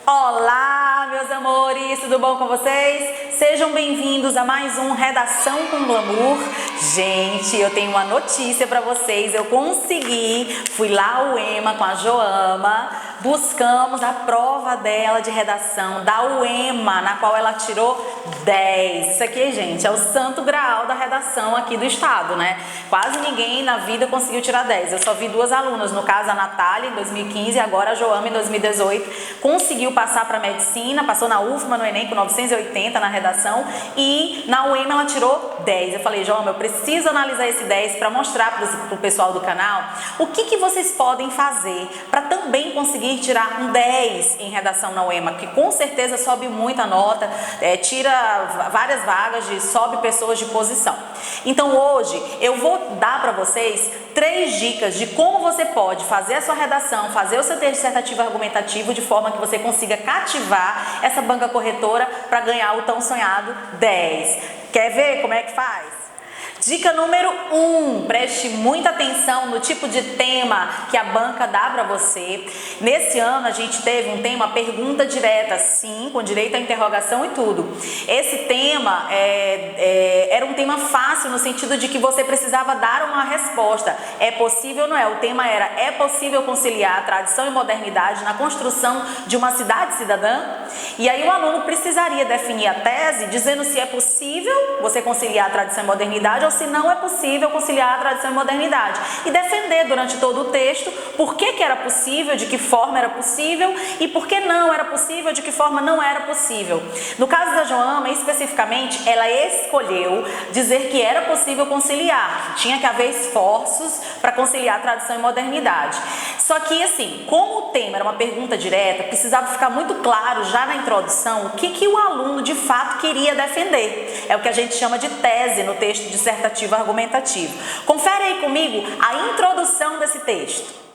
Olá, meus amores, tudo bom com vocês? Sejam bem-vindos a mais um Redação com Glamour. Gente, eu tenho uma notícia para vocês, eu consegui, fui lá ao UEMA com a Joama, buscamos a prova dela de redação da UEMA, na qual ela tirou 10. Isso aqui, gente, é o santo graal da redação aqui do estado, né? Quase ninguém na vida conseguiu tirar 10. Eu só vi duas alunas, no caso a Natália em 2015 e agora a Joama em 2018, conseguiu passar para medicina, passou na UFMA, no Enem com 980 na redação e na UEMA ela tirou 10. Eu falei, Joama, eu preciso analisar esse 10 para mostrar para o pessoal do canal o que vocês podem fazer para também conseguir tirar um 10 em redação na UEMA, que com certeza sobe muito a nota, tira várias vagas, sobe pessoas de posição. Então hoje eu vou dar para vocês 3 dicas de como você pode fazer a sua redação, fazer o seu texto dissertativo argumentativo de forma que você consiga cativar essa banca corretora para ganhar o tão sonhado 10. Quer ver como é que faz? Dica número 1, preste muita atenção no tipo de tema que a banca dá para você. Nesse ano a gente teve um tema pergunta direta, sim, com direito à interrogação e tudo. Esse tema era um tema fácil no sentido de que você precisava dar uma resposta. É possível ou não é? O tema era, é possível conciliar tradição e modernidade na construção de uma cidade cidadã? E aí o aluno precisaria definir a tese dizendo se é possível você conciliar a tradição e modernidade ou se não é possível conciliar a tradição e modernidade. E defender durante todo o texto por que era possível, de que forma era possível e por que não era possível, de que forma não era possível. No caso da Joama, especificamente, ela escolheu dizer que era possível conciliar, que tinha que haver esforços para conciliar a tradição e modernidade. Só que assim, como o tema era uma pergunta direta, precisava ficar muito claro já na introdução o que o aluno de fato queria defender. É o que a gente chama de tese no texto dissertativo argumentativo. Confere aí comigo a introdução desse texto.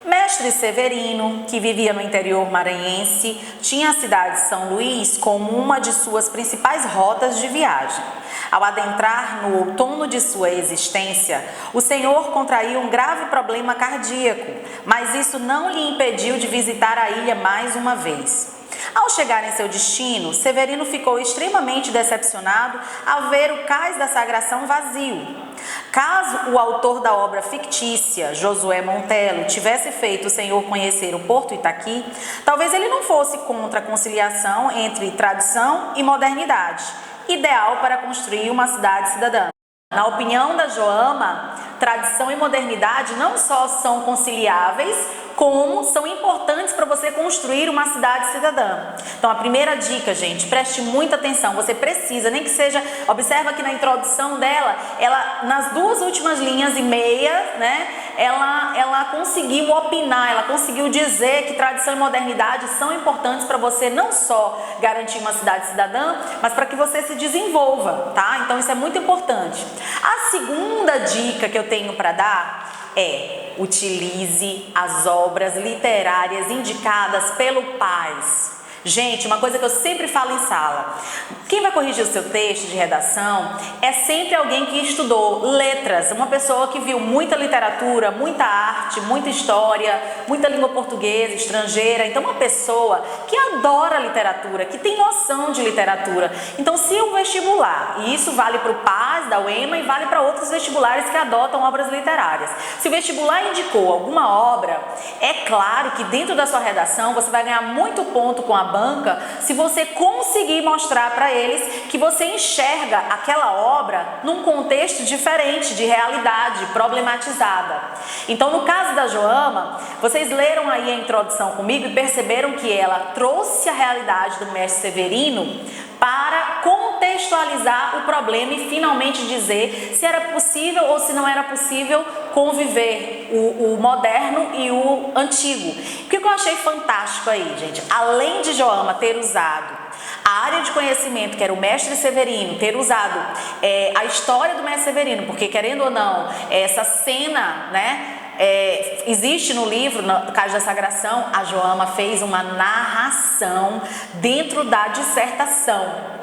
Mestre Severino, que vivia no interior maranhense, tinha a cidade de São Luís como uma de suas principais rotas de viagem. Ao adentrar no outono de sua existência, o senhor contraiu um grave problema cardíaco, mas isso não lhe impediu de visitar a ilha mais uma vez. Ao chegar em seu destino, Severino ficou extremamente decepcionado ao ver o cais da Sagração vazio. Caso o autor da obra fictícia, Josué Montello, tivesse feito o senhor conhecer o Porto Itaqui, talvez ele não fosse contra a conciliação entre tradição e modernidade, ideal para construir uma cidade cidadã. Na opinião da Joama, tradição e modernidade não só são conciliáveis, como são importantes para você construir uma cidade cidadã. Então a primeira dica, gente, preste muita atenção, você precisa, nem que seja, observa que na introdução dela, ela nas 2 últimas linhas e meia, né, ela conseguiu opinar, ela conseguiu dizer que tradição e modernidade são importantes para você não só garantir uma cidade cidadã, mas para que você se desenvolva, tá? Então isso é muito importante. A segunda dica que eu tenho para dar é: utilize as obras literárias indicadas pelo PAS. Gente, uma coisa que eu sempre falo em sala, quem vai corrigir o seu texto de redação é sempre alguém que estudou letras, uma pessoa que viu muita literatura, muita arte, muita história, muita língua portuguesa, estrangeira. Então uma pessoa que adora literatura, que tem noção de literatura. Então se o vestibular, e isso vale para o PAS, da UEMA, e vale para outros vestibulares que adotam obras literárias, se o vestibular indicou alguma obra, é claro que dentro da sua redação você vai ganhar muito ponto com a banca se você conseguir mostrar para eles que você enxerga aquela obra num contexto diferente, de realidade, problematizada. Então, no caso da Joama, vocês leram aí a introdução comigo e perceberam que ela trouxe a realidade do mestre Severino para contextualizar o problema e finalmente dizer se era possível ou se não era possível conviver o moderno e o antigo. O que eu achei fantástico aí, gente, além de Joama ter usado a área de conhecimento, que era o mestre Severino, ter usado a história do mestre Severino, porque querendo ou não, essa cena, né, existe no livro, no Cais da Sagração, a Joama fez uma narração dentro da dissertação.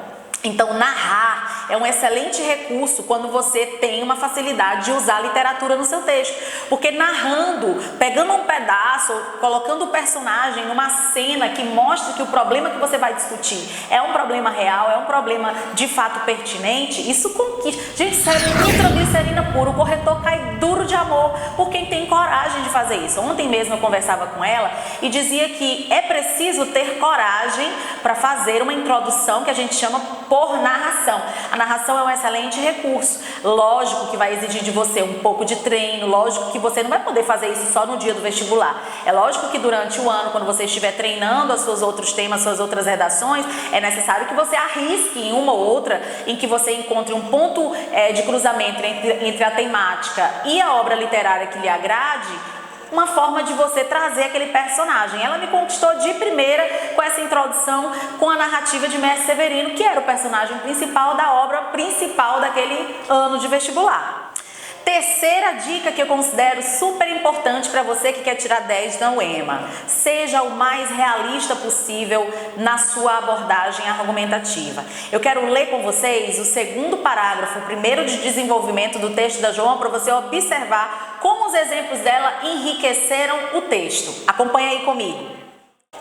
Então, narrar é um excelente recurso quando você tem uma facilidade de usar a literatura no seu texto. Porque narrando, pegando um pedaço, colocando o personagem numa cena que mostra que o problema que você vai discutir é um problema real, é um problema de fato pertinente, isso conquista. Gente, isso é nitroglicerina pura, o corretor cai duro de amor por quem tem coragem de fazer isso. Ontem mesmo eu conversava com ela e dizia que é preciso ter coragem para fazer uma introdução que a gente chama por narração. A narração é um excelente recurso. Lógico que vai exigir de você um pouco de treino, lógico que você não vai poder fazer isso só no dia do vestibular. É lógico que durante o ano, quando você estiver treinando os seus outros temas, suas outras redações, é necessário que você arrisque em uma ou outra, em que você encontre um ponto de cruzamento entre a temática e a obra literária que lhe agrade, uma forma de você trazer aquele personagem. Ela me conquistou de primeira com essa introdução, com a narrativa de Mestre Severino, que era o personagem principal da obra principal daquele ano de vestibular. Terceira dica que eu considero super importante para você que quer tirar 10 na UEMA: seja o mais realista possível na sua abordagem argumentativa. Eu quero ler com vocês o segundo parágrafo, o primeiro de desenvolvimento do texto da Joama, para você observar como os exemplos dela enriqueceram o texto. Acompanha aí comigo.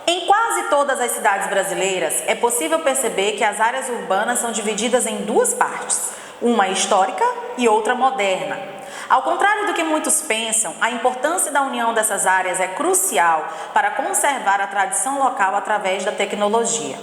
Em quase todas as cidades brasileiras, é possível perceber que as áreas urbanas são divididas em duas partes, uma histórica e outra moderna. Ao contrário do que muitos pensam, a importância da união dessas áreas é crucial para conservar a tradição local através da tecnologia.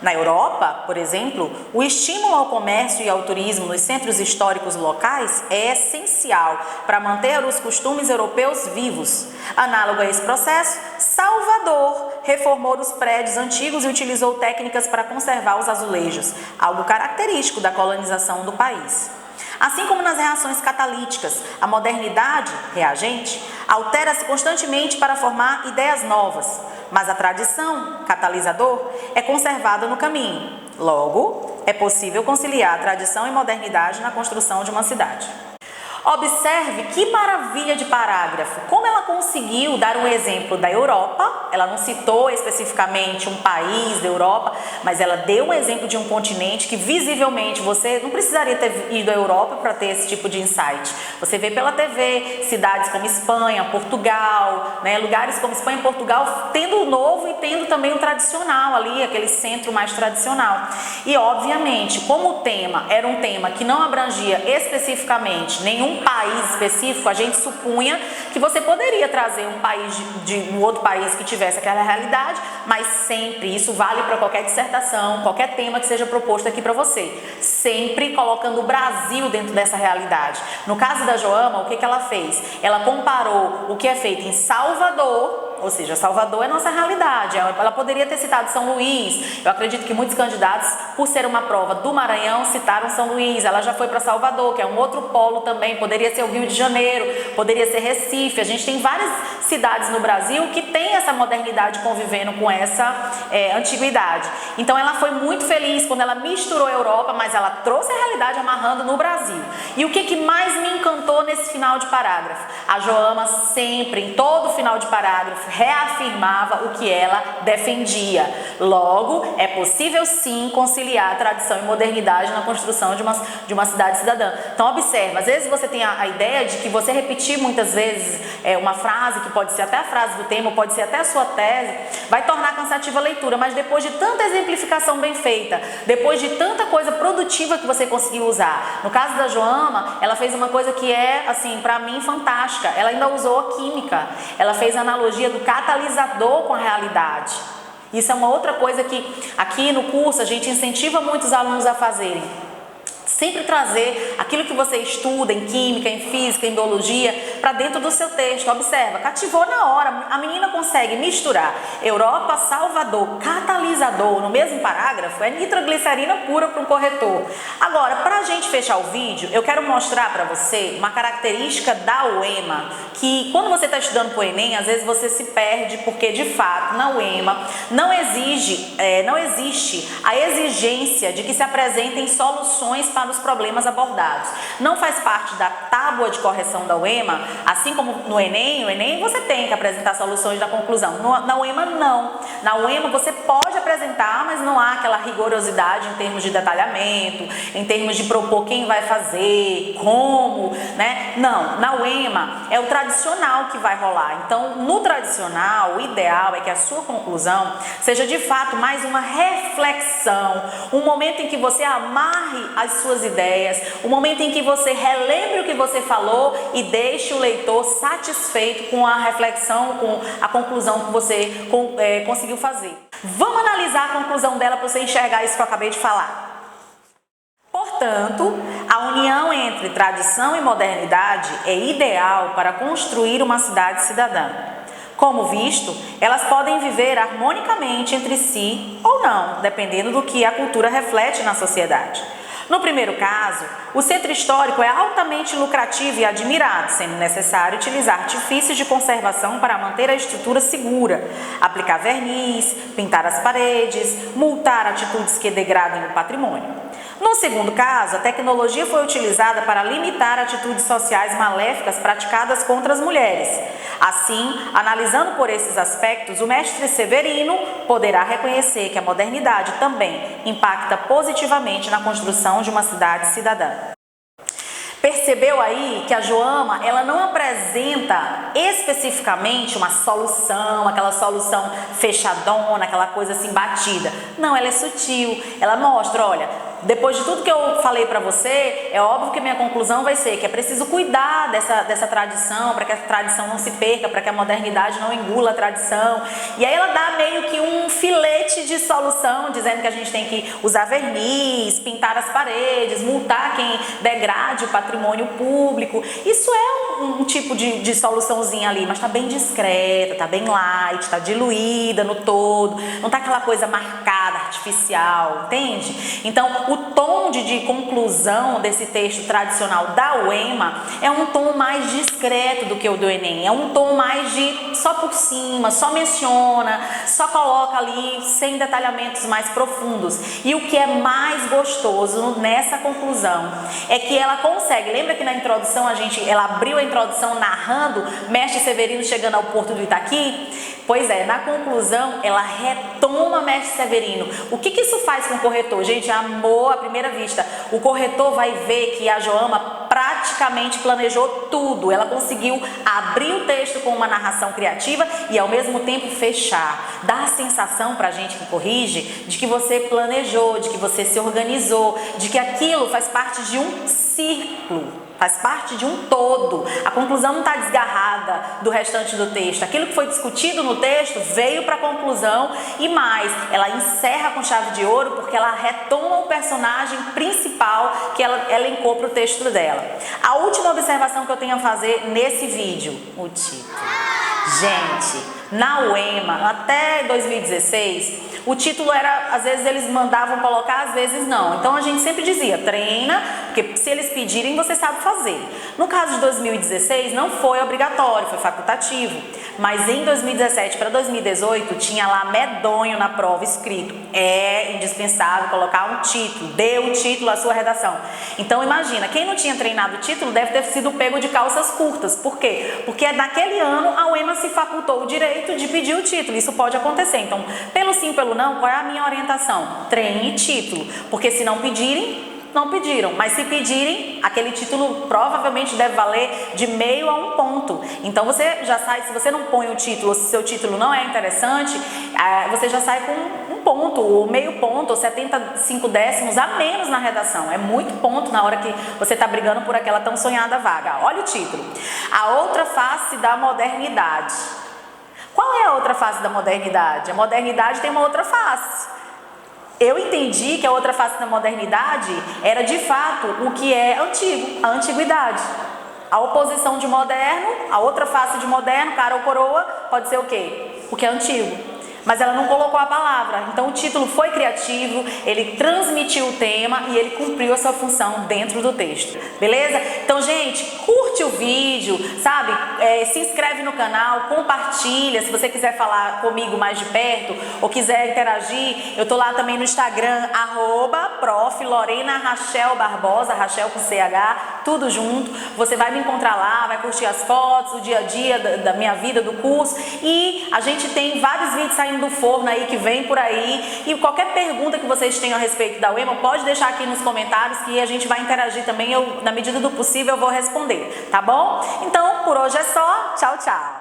Na Europa, por exemplo, o estímulo ao comércio e ao turismo nos centros históricos locais é essencial para manter os costumes europeus vivos. Análogo a esse processo, Salvador reformou os prédios antigos e utilizou técnicas para conservar os azulejos, algo característico da colonização do país. Assim como nas reações catalíticas, a modernidade, reagente, altera-se constantemente para formar ideias novas, mas a tradição, catalisador, é conservada no caminho. Logo, é possível conciliar tradição e modernidade na construção de uma cidade. Observe que maravilha de parágrafo, como ela conseguiu dar um exemplo da Europa. Ela não citou especificamente um país da Europa, mas ela deu um exemplo de um continente que visivelmente você não precisaria ter ido à Europa para ter esse tipo de insight. Você vê pela TV cidades como Espanha, Portugal, né, lugares como Espanha e Portugal tendo o novo e tendo também o tradicional ali, aquele centro mais tradicional. E obviamente, como o tema era um tema que não abrangia especificamente nenhum país específico, a gente supunha que você poderia trazer um país de um outro país que tivesse aquela realidade, mas sempre, isso vale para qualquer dissertação, qualquer tema que seja proposto aqui para você, sempre colocando o Brasil dentro dessa realidade. No caso da Joama, o que ela fez? Ela comparou o que é feito em Salvador, ou seja, Salvador é nossa realidade. Ela poderia ter citado São Luís. Eu acredito que muitos candidatos, por ser uma prova do Maranhão, citaram São Luís. Ela já foi para Salvador, que é um outro polo também. Poderia ser o Rio de Janeiro, poderia ser Recife. A gente tem várias cidades no Brasil que tem essa modernidade convivendo com essa antiguidade. Então ela foi muito feliz quando ela misturou a Europa, mas ela trouxe a realidade amarrando no Brasil. E o que mais me encantou nesse final de parágrafo? A Joama sempre, em todo final de parágrafo, reafirmava o que ela defendia. Logo, é possível sim conciliar tradição e modernidade na construção de uma cidade cidadã. Então observa, às vezes você tem a ideia de que você repetir muitas vezes uma frase, que pode ser até a frase do tema, pode ser até a sua tese, vai tornar cansativa a leitura, mas depois de tanta exemplificação bem feita, depois de tanta coisa produtiva que você conseguiu usar, no caso da Joama, ela fez uma coisa que é, assim, para mim fantástica. Ela ainda usou a química, ela fez a analogia do catalisador com a realidade. Isso é uma outra coisa que aqui no curso a gente incentiva muitos alunos a fazerem. Sempre trazer aquilo que você estuda em química, em física, em biologia, para dentro do seu texto. Observa, cativou na hora. A menina consegue misturar Europa, Salvador, catalisador no mesmo parágrafo. É nitroglicerina pura para um corretor. Agora, para a gente fechar o vídeo, eu quero mostrar para você uma característica da UEMA, que quando você está estudando para o Enem, às vezes você se perde, porque de fato na UEMA não existe a exigência de que se apresentem soluções para dos problemas abordados. Não faz parte da tábua de correção da UEMA, assim como no Enem você tem que apresentar soluções da conclusão. Na UEMA não. Na UEMA você pode apresentar, mas não há aquela rigorosidade em termos de detalhamento, em termos de propor quem vai fazer, como, né? Não, na UEMA é o tradicional que vai rolar. Então, no tradicional, o ideal é que a sua conclusão seja de fato mais uma reflexão, um momento em que você amarre as suas ideias, um momento em que você relembre o que você falou e deixe o leitor satisfeito com a reflexão, com a conclusão que você conseguiu fazer. Vamos analisar a conclusão dela para você enxergar isso que eu acabei de falar. Portanto, a união entre tradição e modernidade é ideal para construir uma cidade cidadã. Como visto, elas podem viver harmonicamente entre si ou não, dependendo do que a cultura reflete na sociedade. No primeiro caso, o centro histórico é altamente lucrativo e admirado, sendo necessário utilizar artifícios de conservação para manter a estrutura segura, aplicar verniz, pintar as paredes, multar atitudes que degradem o patrimônio. No segundo caso, a tecnologia foi utilizada para limitar atitudes sociais maléficas praticadas contra as mulheres. Assim, analisando por esses aspectos, o mestre Severino poderá reconhecer que a modernidade também impacta positivamente na construção de uma cidade cidadã. Percebeu aí que a Joama, ela não apresenta especificamente uma solução, aquela solução fechadona, aquela coisa assim batida. Não, ela é sutil, ela mostra, olha, depois de tudo que eu falei para você, é óbvio que minha conclusão vai ser que é preciso cuidar dessa tradição, para que a tradição não se perca, para que a modernidade não engula a tradição. E aí ela dá meio que um filete de solução, dizendo que a gente tem que usar verniz, pintar as paredes, multar quem degrade o patrimônio público. Isso é um tipo de soluçãozinha ali, mas está bem discreta, está bem light, está diluída no todo, não está aquela coisa marcada, artificial, entende? Então, o tom de conclusão desse texto tradicional da UEMA é um tom mais discreto do que o do Enem, é um tom mais de só por cima, só menciona, só coloca ali sem detalhamentos mais profundos. E o que é mais gostoso nessa conclusão é que ela consegue, lembra que na introdução ela abriu a introdução narrando Mestre Severino chegando ao porto do Itaqui? Pois é, na conclusão ela retoma Mestre Severino. O que isso faz com o corretor? Gente, amor à primeira vista. O corretor vai ver que a Joama praticamente planejou tudo. Ela conseguiu abrir o texto com uma narração criativa e ao mesmo tempo fechar. Dá a sensação pra gente que corrige de que você planejou, de que você se organizou, de que aquilo faz parte de um círculo. Faz parte de um todo. A conclusão não está desgarrada do restante do texto. Aquilo que foi discutido no texto veio para a conclusão e mais, ela encerra com chave de ouro porque ela retoma o personagem principal que ela elencou para o texto dela. A última observação que eu tenho a fazer nesse vídeo, o título. Gente, na UEMA, até 2016, o título era, às vezes eles mandavam colocar, às vezes não. Então a gente sempre dizia, treina, porque se eles pedirem, você sabe fazer. No caso de 2016, não foi obrigatório, foi facultativo. Mas em 2017 para 2018, tinha lá medonho na prova escrito. É indispensável colocar um título, dê o título à sua redação. Então imagina, quem não tinha treinado o título deve ter sido pego de calças curtas. Por quê? Porque naquele ano a UEMA se facultou o direito de pedir o título. Isso pode acontecer. Então, pelo sim, pelo não, qual é a minha orientação? Treine título. Porque se não pedirem, não pediram, mas se pedirem, aquele título provavelmente deve valer de meio a um ponto. Então você já sai, se você não põe o título, se seu título não é interessante, você já sai com um ponto, ou meio ponto, ou 75 décimos a menos na redação. É muito ponto na hora que você está brigando por aquela tão sonhada vaga. Olha o título. A outra face da modernidade. Qual é a outra face da modernidade? A modernidade tem uma outra face. Eu entendi que a outra face da modernidade era de fato o que é antigo, a antiguidade. A oposição de moderno, a outra face de moderno, cara ou coroa, pode ser o quê? O que é antigo. mas ela não colocou a palavra. Então o título foi criativo, ele transmitiu o tema e ele cumpriu a sua função dentro do texto, beleza? Então, gente, curte o vídeo, sabe? Se inscreve no canal, compartilha. Se você quiser falar comigo mais de perto ou quiser interagir, eu tô lá também no Instagram, @prof. Lorena Rachel Barbosa, Rachel com CH, tudo junto. Você vai me encontrar lá, vai curtir as fotos, o dia a dia da minha vida, do curso. E a gente tem vários vídeos saindo do forno aí que vem por aí. E qualquer pergunta que vocês tenham a respeito da UEMA, pode deixar aqui nos comentários que a gente vai interagir também. Eu, na medida do possível, eu vou responder, tá bom? Então, por hoje é só. Tchau, tchau!